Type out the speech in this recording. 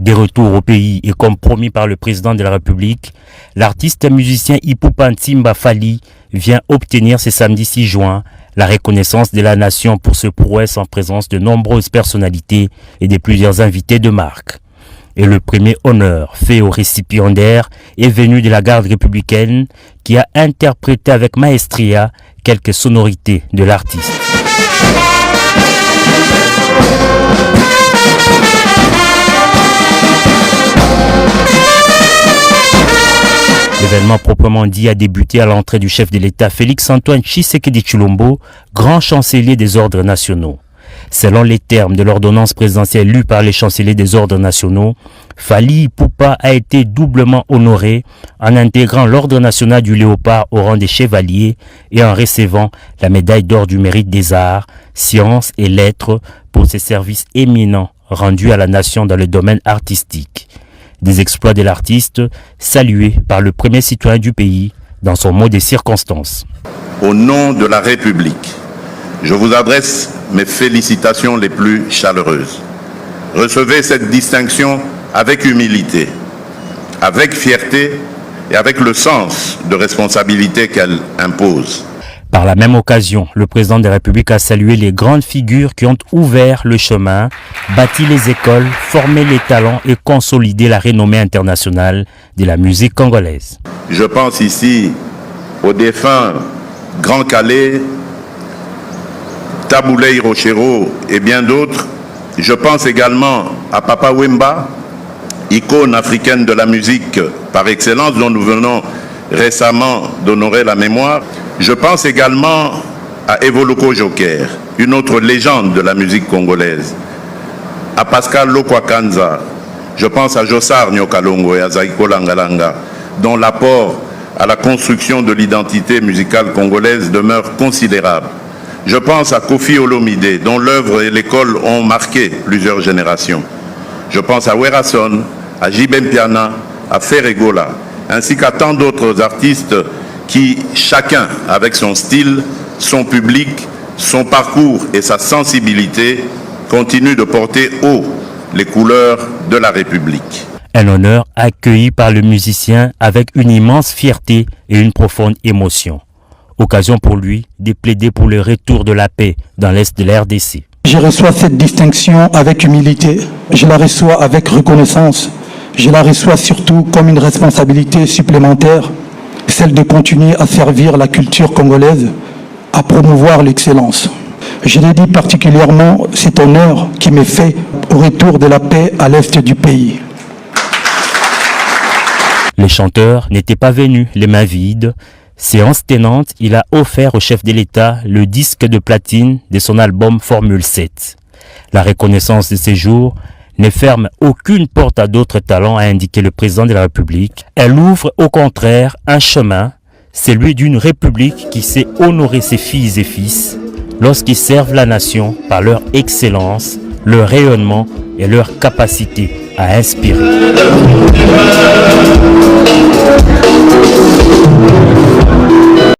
De retour au pays et comme promis par le président de la République, l'artiste musicien Ipupa Ntimba Fally vient obtenir ce samedi 6 juin la reconnaissance de la nation pour ce prouesse en présence de nombreuses personnalités et de plusieurs invités de marque. Et le premier honneur fait au récipiendaire est venu de la garde républicaine qui a interprété avec maestria quelques sonorités de l'artiste. L'événement proprement dit a débuté à l'entrée du chef de l'État Félix-Antoine Tshisekedi Tshilombo, grand chancelier des ordres nationaux. Selon les termes de l'ordonnance présidentielle lue par les chanceliers des ordres nationaux, Fally Ipupa a été doublement honoré en intégrant l'ordre national du Léopard au rang des chevaliers et en recevant la médaille d'or du mérite des arts, sciences et lettres pour ses services éminents rendus à la nation dans le domaine artistique. Des exploits de l'artiste salués par le premier citoyen du pays dans son mot des circonstances. Au nom de la République, je vous adresse mes félicitations les plus chaleureuses. Recevez cette distinction avec humilité, avec fierté et avec le sens de responsabilité qu'elle impose. Par la même occasion, le président de la République a salué les grandes figures qui ont ouvert le chemin, bâti les écoles, formé les talents et consolidé la renommée internationale de la musique congolaise. Je pense ici aux défunts Grand Calais, Taboulé Rochero et bien d'autres. Je pense également à Papa Wemba, icône africaine de la musique par excellence dont nous venons récemment d'honorer la mémoire. Je pense également à Evoloko Joker, une autre légende de la musique congolaise, à Pascal Lokwakanza. Je pense à Jossar Nyokalongo et à Zaiko Langalanga, dont l'apport à la construction de l'identité musicale congolaise demeure considérable. Je pense à Kofi Olomide, dont l'œuvre et l'école ont marqué plusieurs générations. Je pense à Werason, à Jibem Piana, à Ferregola, ainsi qu'à tant d'autres artistes qui, chacun avec son style, son public, son parcours et sa sensibilité, continuent de porter haut les couleurs de la République. Un honneur accueilli par le musicien avec une immense fierté et une profonde émotion. Occasion pour lui de plaider pour le retour de la paix dans l'Est de la RDC. Je reçois cette distinction avec humilité, je la reçois avec reconnaissance, je la reçois surtout comme une responsabilité supplémentaire, celle de continuer à servir la culture congolaise, à promouvoir l'excellence. Je dédie particulièrement cet honneur qui m'est fait au retour de la paix à l'Est du pays. Les chanteurs n'étaient pas venus les mains vides. Séance tenante, il a offert au chef de l'État le disque de platine de son album Formule 7. La reconnaissance de ces jours ne ferme aucune porte à d'autres talents, a indiqué le président de la République. Elle ouvre au contraire un chemin, celui d'une République qui sait honorer ses filles et fils lorsqu'ils servent la nation par leur excellence, leur rayonnement et leur capacité à inspirer.